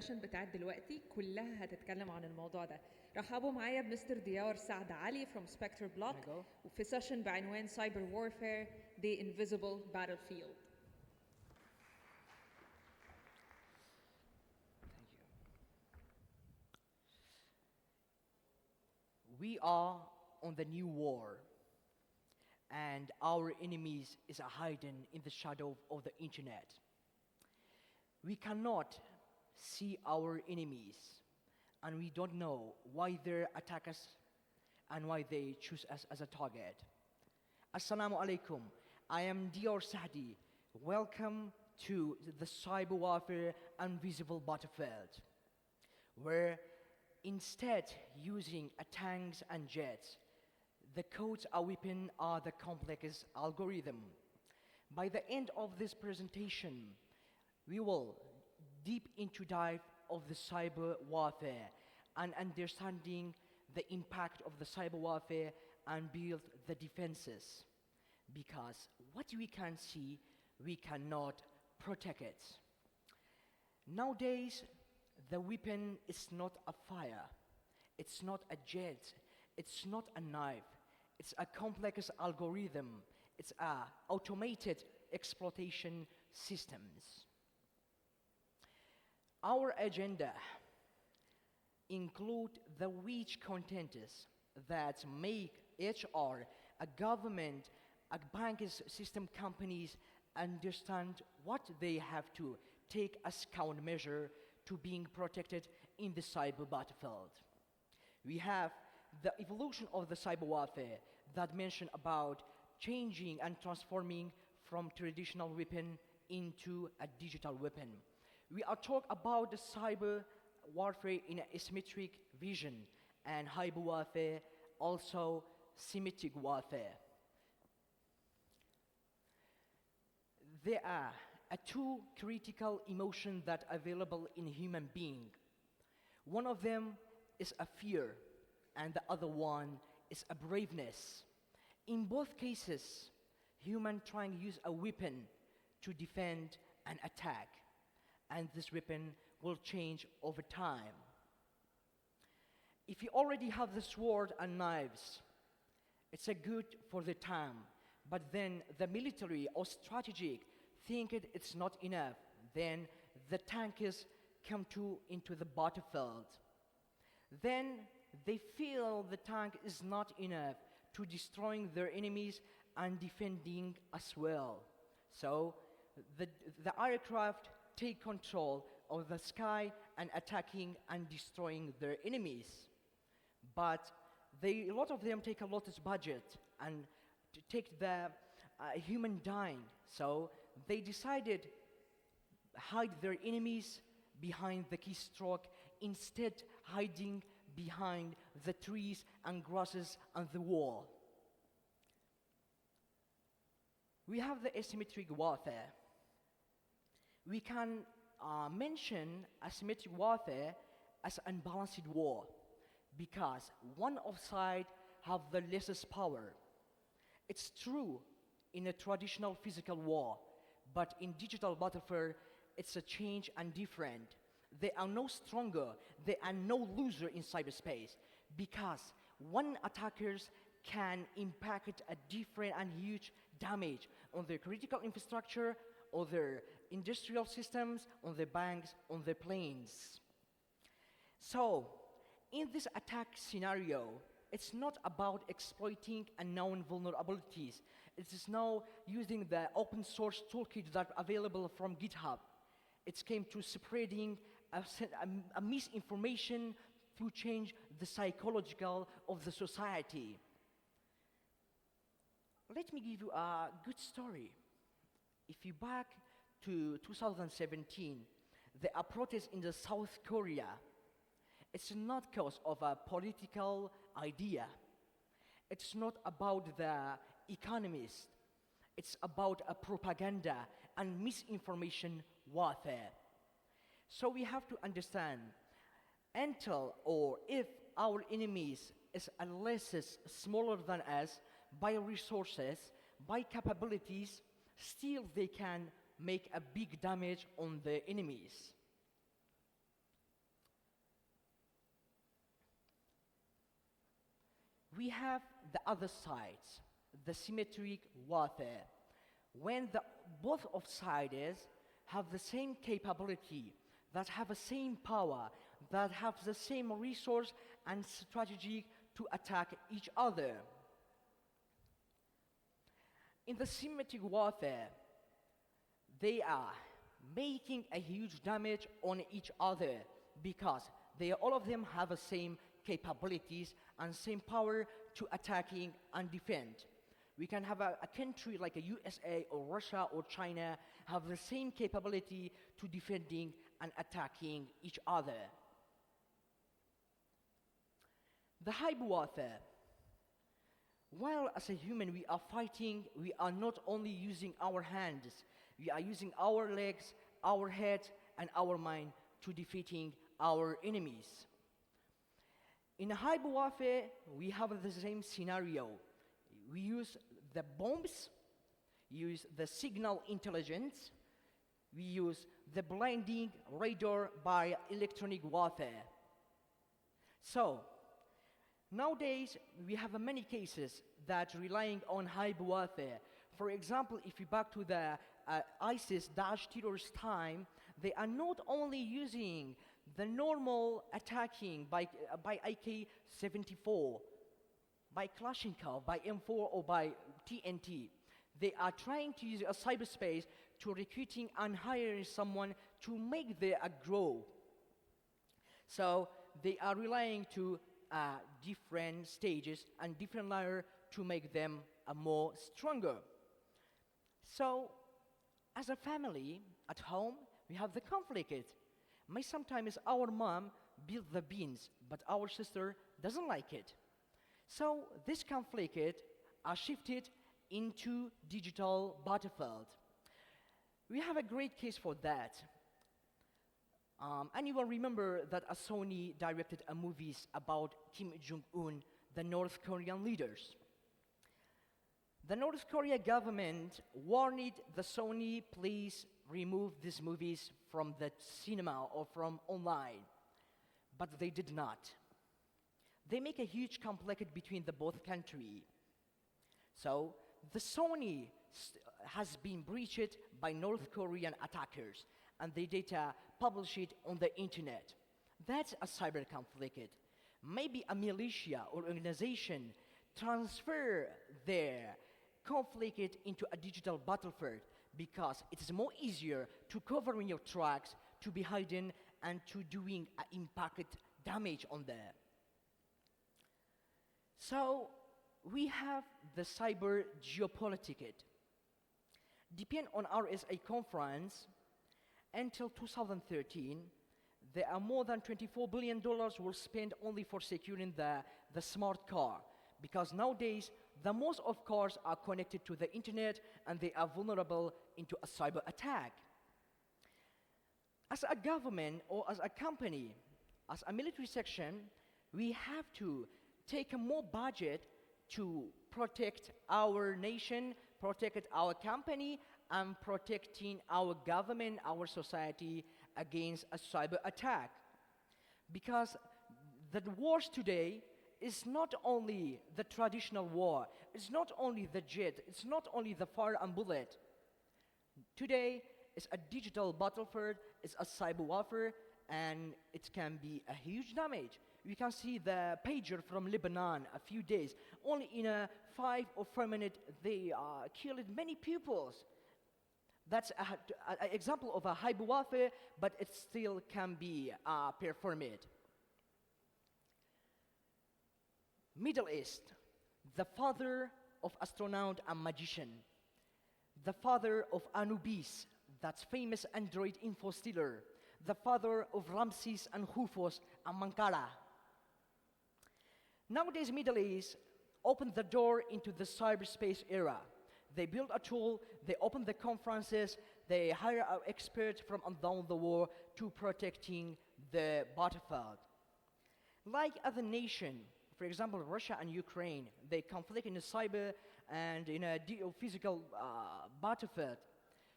السيشن بتاعت دلوقتي كلها هتتكلم عن الموضوع ده. رحبوا معايا بمستر ديار سعد علي from Spectre Block وفي سيشن بعنوان Cyber Warfare The Invisible Battlefield. We are on the new war, and our enemies is hidden in the shadow of the internet. We cannot see our enemies, and we don't know why they attack us and why they choose us as a target. Assalamu alaikum. I am Dyar Saadi. Welcome to the cyber warfare invisible battlefield, where instead using tanks and jets, the codes our weapon are the complex algorithm. By the end of this presentation, we will deep into dive of the cyber warfare and understanding the impact of the cyber warfare and build the defenses. Because what we can see, we cannot protect it. Nowadays, the weapon is not a fire, it's not a jet, it's not a knife, it's a complex algorithm, it's a automated exploitation systems. Our agenda include the rich contents that make HR, a government, a banking system companies understand what they have to take as countermeasure to being protected in the cyber battlefield. We have the evolution of the cyber warfare that mention about changing and transforming from traditional weapon into a digital weapon. We are talk about the cyber warfare in an asymmetric vision and hyper warfare, also symmetric warfare. There are two critical emotions that are available in human being. One of them is a fear, and the other one is a braveness. In both cases, human trying to use a weapon to defend and attack, and this weapon will change over time. If you already have the sword and knives, it's a good for the time, but then the military or strategic think it's not enough, then the tankers come into the battlefield. Then they feel the tank is not enough to destroying their enemies and defending as well. So the aircraft take control of the sky and attacking and destroying their enemies. But a lot of them take a lot of budget and to take the human dying. So they decided hide their enemies behind the keystroke, instead hiding behind the trees and grasses and the wall. We have the asymmetric warfare. We can mention asymmetric warfare as unbalanced war because one of side have the lessest power. It's true in a traditional physical war, but in digital warfare, it's a change and different. They are no stronger, they are no loser in cyberspace because one attackers can impact a different and huge damage on their critical infrastructure, on their industrial systems, on their banks, on their planes. So, in this attack scenario, it's not about exploiting unknown vulnerabilities. It is now using the open source toolkit that are available from GitHub. It came to spreading a misinformation to change the psychological of the society. Let me give you a good story. If you back to 2017, there are protests in the South Korea. It's not because of a political idea. It's not about the economists. It's about a propaganda and misinformation warfare. So we have to understand until or if our enemies is less smaller than us by resources, by capabilities, still they can make a big damage on the enemies. we have the other sides, the symmetric warfare, when both of sides have the same capability, that have the same power, that have the same resource and strategy to attack each other. In the symmetric warfare, they are making a huge damage on each other because all of them have the same capabilities and same power to attacking and defend. We can have a country like a USA or Russia or China have the same capability to defending and attacking each other. The hybrid warfare. While as a human we are fighting, we are not only using our hands, we are using our legs, our head, and our mind to defeating our enemies. In a hybrid warfare, we have the same scenario. We use the bombs, use the signal intelligence, we use the blinding radar by electronic warfare. So, nowadays, we have many cases that relying on hybrid warfare. For example, if you back to the ISIS Daesh terrorist time, they are not only using the normal attacking by AK-74, by Kalashnikov, by M4 or by TNT. They are trying to use a cyberspace to recruiting and hiring someone to make their grow. So they are relying to different stages and different layers to make them more stronger. So as a family at home, we have the conflict. Sometimes our mom build the beans, but our sister doesn't like it. So this conflict are shifted into digital battlefield. We have a great case for that. And you will remember that Sony directed a movies about Kim Jong-un, the North Korean leaders. The North Korea government warned the Sony, please remove these movies from the cinema or from online. But they did not. They make a huge conflict between the both countries. So the Sony has been breached by North Korean attackers, and the data published it on the internet. That's a cyber conflict. Maybe a militia or organization transfer their conflict into a digital battlefield because it is more easier to cover your tracks, to be hidden, and to doing impact damage on there. So we have the cyber geopolitics. Depending on RSA conference, until 2013, there are more than $24 billion will spend only for securing the smart car. Because nowadays, the most of cars are connected to the internet and they are vulnerable into a cyber attack. As a government or as a company, as a military section, we have to take a more budget to protect our nation, protect our company, and protecting our government, our society against a cyber attack. Because the wars today is not only the traditional war, it's not only the jet, it's not only the fire and bullet. Today, it's a digital battlefield, it's a cyber warfare, and it can be a huge damage. You can see the pager from Lebanon a few days. Only in a 5 or 4 minutes, they killed many pupils. That's an example of a hybrid warfare, but it still can be performed. Middle East, the father of astronaut and magician, the father of Anubis, that's famous android info stealer, the father of Ramses and Hufos and Mankara. Nowadays, Middle East opened the door into the cyberspace era. They build a tool, they open the conferences, they hire an expert from down the world to protecting the battlefield. Like other nations, for example, Russia and Ukraine, they conflict in the cyber and in a physical battlefield.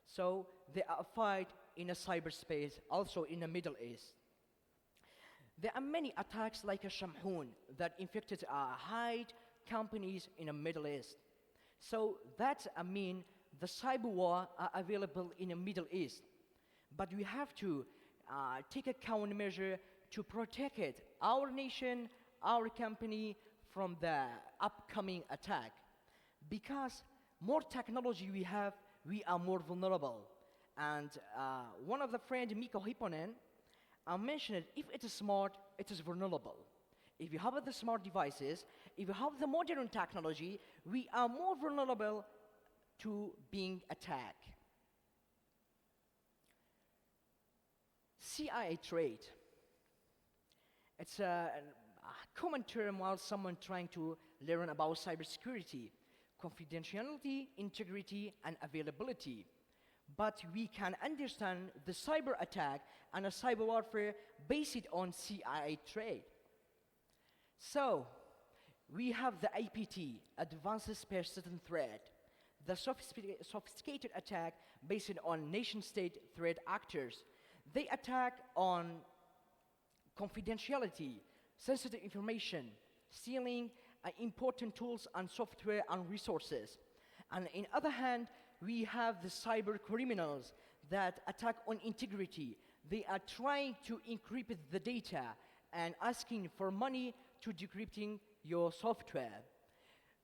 So they are fight in a cyberspace, also in the Middle East. There are many attacks like a Shamhoon that infected Haid, companies in the Middle East. So that's, the cyber war are available in the Middle East. But we have to take a countermeasure to protect it, our nation, our company, from the upcoming attack. Because more technology we have, we are more vulnerable. And one of the friends, Miko Hipponen, mentioned if it is smart, it is vulnerable. If you have the smart devices, if you have the modern technology, we are more vulnerable to being attacked. CIA trade. It's a common term while someone trying to learn about cybersecurity, confidentiality, integrity, and availability. But we can understand the cyber attack and a cyber warfare based on CIA trade. So, we have the APT, Advanced Persistent Threat, the sophisticated attack based on nation-state threat actors. They attack on confidentiality, sensitive information, stealing important tools and software and resources. And on the other hand, we have the cyber criminals that attack on integrity. They are trying to encrypt the data and asking for money to decrypting your software.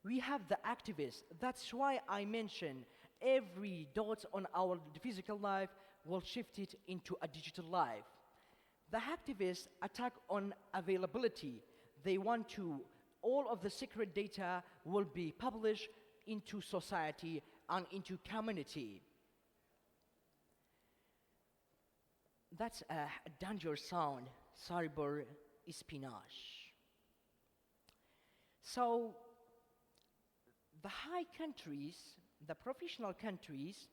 We have the activists. That's why I mentioned every dot on our physical life will shift it into a digital life. The activists attack on availability. They want to, all of the secret data will be published into society and into community. That's a dangerous sound, cyber espionage. So, the high countries, the professional countries,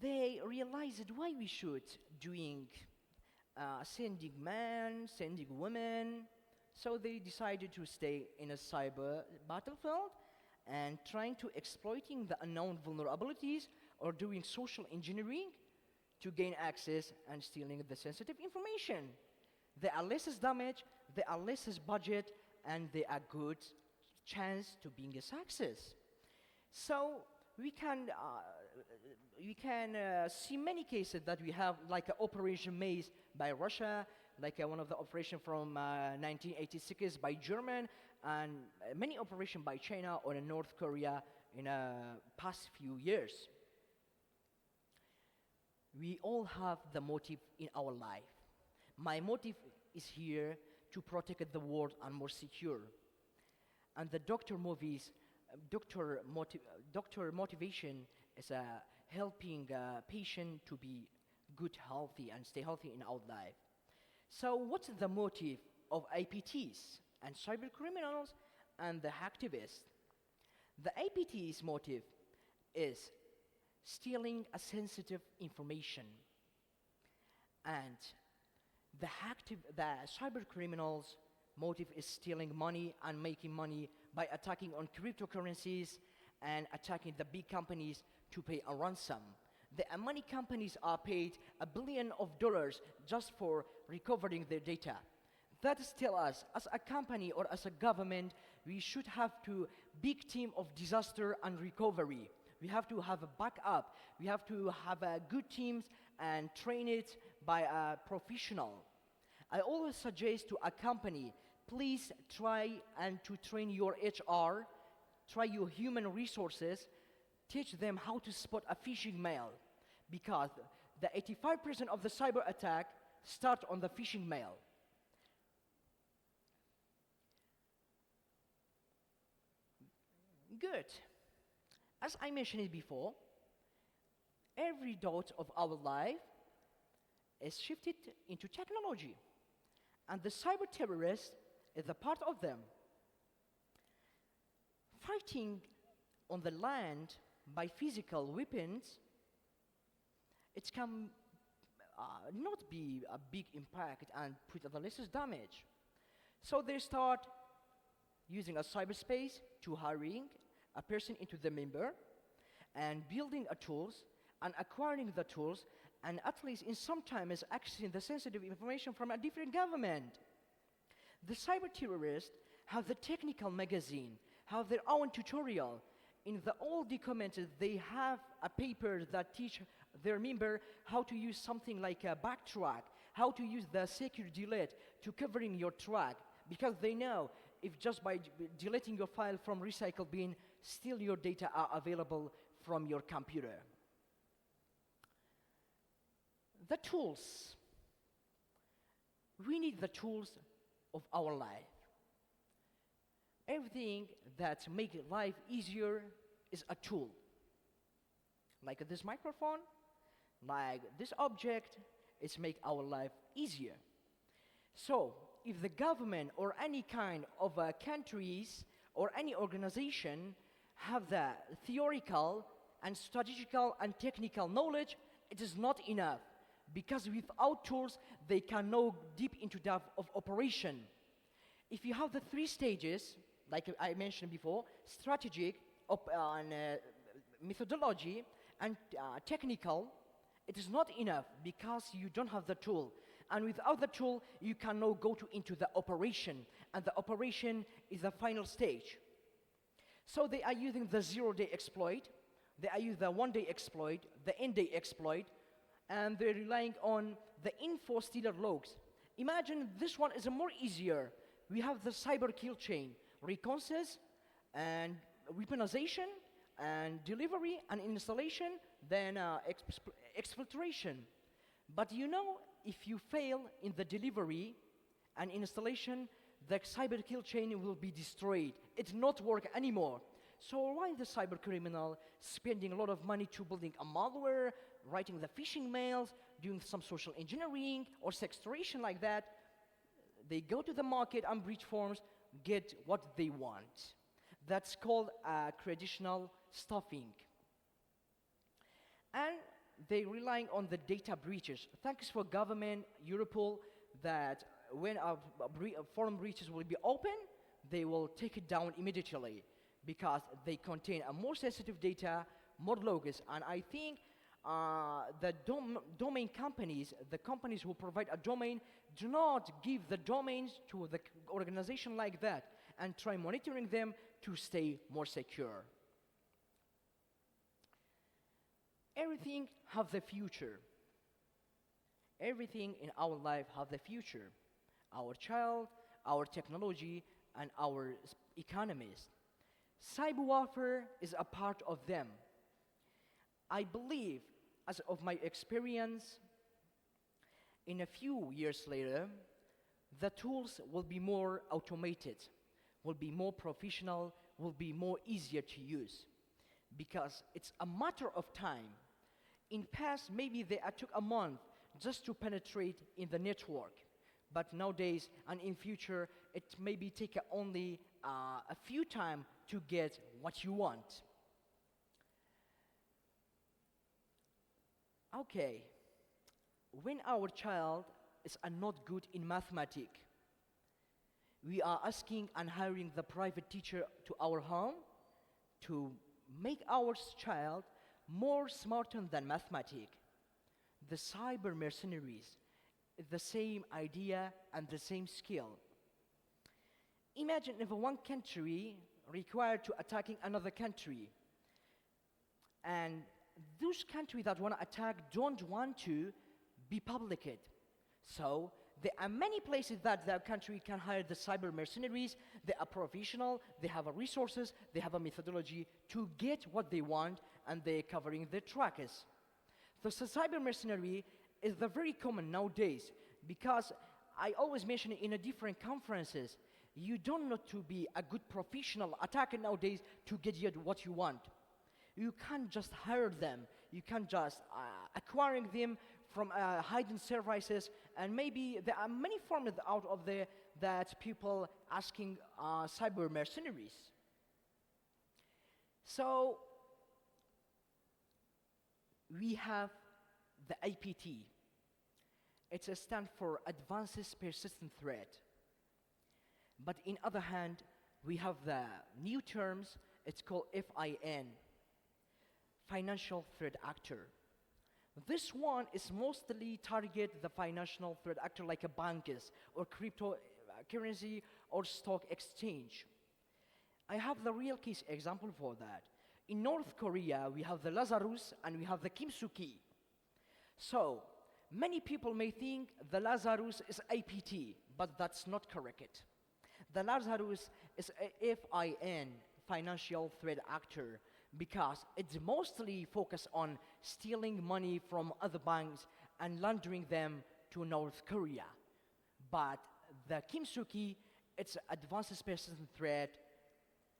they realized why we should doing sending men, sending women. So they decided to stay in a cyber battlefield and trying to exploiting the unknown vulnerabilities or doing social engineering to gain access and stealing the sensitive information. There are less damage, there are less budget, and there are good chance to being a success. So we can see many cases that we have, like Operation Maze by Russia, like one of the operations from 1986 by German, and many operations by China or in North Korea in the past few years. We all have the motive in our life. My motive is here to protect the world and more secure. And the doctor motivation is helping patient to be good, healthy, and stay healthy in our life. So what's the motive of APTs and cyber criminals and the activists? The APT's motive is stealing a sensitive information, and the cyber criminals' motive is stealing money and making money by attacking on cryptocurrencies and attacking the big companies to pay a ransom. The money companies are paid $1 billion just for recovering their data. That tell us, as a company or as a government, we should have to big team of disaster and recovery. We have to have a backup. We have to have good teams and train it by a professional. I always suggest to a company, please try and to train your HR, try your human resources, teach them how to spot a phishing mail, because the 85% of the cyber attack start on the phishing mail. Good. As I mentioned it before, every dot of our life is shifted into technology, and the cyber terrorist is a part of them. Fighting on the land by physical weapons, it can not be a big impact and put the less damage. So they start using a cyberspace to hiring a person into the member and building a tools and acquiring the tools, and at least in some time is accessing the sensitive information from a different government. The cyber terrorists have the technical magazine, have their own tutorial. In the old documents, they have a paper that teach their member how to use something like a backtrack, how to use the secure delete to covering your track, because they know if just by deleting your file from recycle bin, still your data are available from your computer. The tools. We need the tools of our life. Everything that makes life easier is a tool. Like this microphone, like this object, it's make our life easier. So, if the government or any kind of countries or any organization have the theoretical and strategical and technical knowledge, it is not enough, because without tools, they can go deep into depth of operation. If you have the 3 stages, like I mentioned before, strategic, methodology, and technical, it is not enough because you don't have the tool. And without the tool, you cannot go into the operation. And the operation is the final stage. So they are using the 0-day exploit, they are using the 1-day exploit, the end-day exploit, and they're relying on the info stealer logs. Imagine this one is a more easier. We have the cyber kill chain, reconnaissance and weaponization and delivery and installation, then exfiltration. But you know, if you fail in the delivery and installation, the cyber kill chain will be destroyed. It will not work anymore. So why the cyber criminal spending a lot of money to building a malware, writing the phishing mails, doing some social engineering or sextortion like that? They go to the market and breach forms, get what they want. That's called traditional stuffing. And they relying on the data breaches. Thanks for government, Europol, that when foreign breaches will be open, they will take it down immediately because they contain a more sensitive data, more logos. And I think the domain companies, the companies who provide a domain, do not give the domains to the organization like that and try monitoring them to stay more secure. Everything have the future. Everything in our life have the future. Our child, our technology, and our economies. Cyber warfare is a part of them. I believe, as of my experience, in a few years later, the tools will be more automated, will be more professional, will be more easier to use, because it's a matter of time. In past, maybe they took a month just to penetrate in the network, but nowadays and in future, it maybe take only a few time to get what you want. Okay, when our child is not good in mathematics, we are asking and hiring the private teacher to our home to make our child more smarter than mathematics. The cyber mercenaries, the same idea and the same skill. Imagine if one country required to attacking another country, and those countries that want to attack don't want to be publiced. So there are many places that the country can hire the cyber mercenaries. They are professional, they have resources, they have a methodology to get what they want, and they're covering their trackers. The cyber mercenary is the very common nowadays, because I always mention it in a different conferences. You don't need to be a good professional attacker nowadays to get you what you want. You can't just hire them. You can't just acquiring them from hidden services, and maybe there are many forms out of there that people asking cyber mercenaries. So we have the APT. It's a stand for Advanced Persistent Threat. But in other hand, we have the new terms. It's called FIN, Financial Threat Actor. This one is mostly target the financial threat actor like a bankers or crypto currency or stock exchange. I have the real case example for that. In North Korea, we have the Lazarus and we have the Kimsuki. So, many people may think the Lazarus is APT, but that's not correct. The Lazarus is a FIN, financial threat actor, because it's mostly focused on stealing money from other banks and laundering them to North Korea. But the Kimsuki, it's advanced persistent threat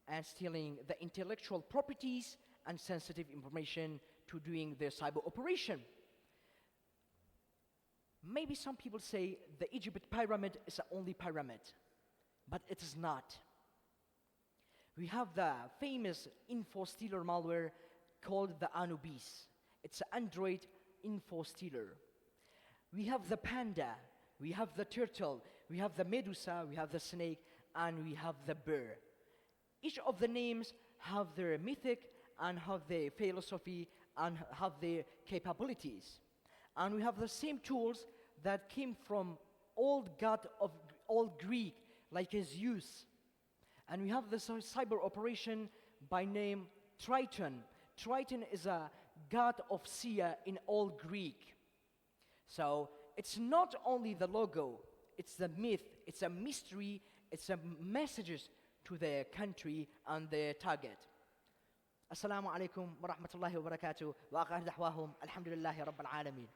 and stealing the intellectual properties and sensitive information to doing their cyber operation. Maybe some people say the Egypt pyramid is the only pyramid, but it is not. We have the famous info stealer malware called the Anubis. It's an Android info stealer. We have the panda, we have the turtle, we have the medusa, we have the snake, and we have the bear. Each of the names have their mythic and have their philosophy and have their capabilities. And we have the same tools that came from old god of old Greek, like Zeus. And we have this cyber operation by name Triton. Triton is a god of sea in old Greek. So it's not only the logo, it's the myth, it's a mystery, it's a messages to their country and their target. Assalamu alaikum wa rahmatullahi wa barakatuh wa akhir da'wahum alhamdulillahi rabbil alamin.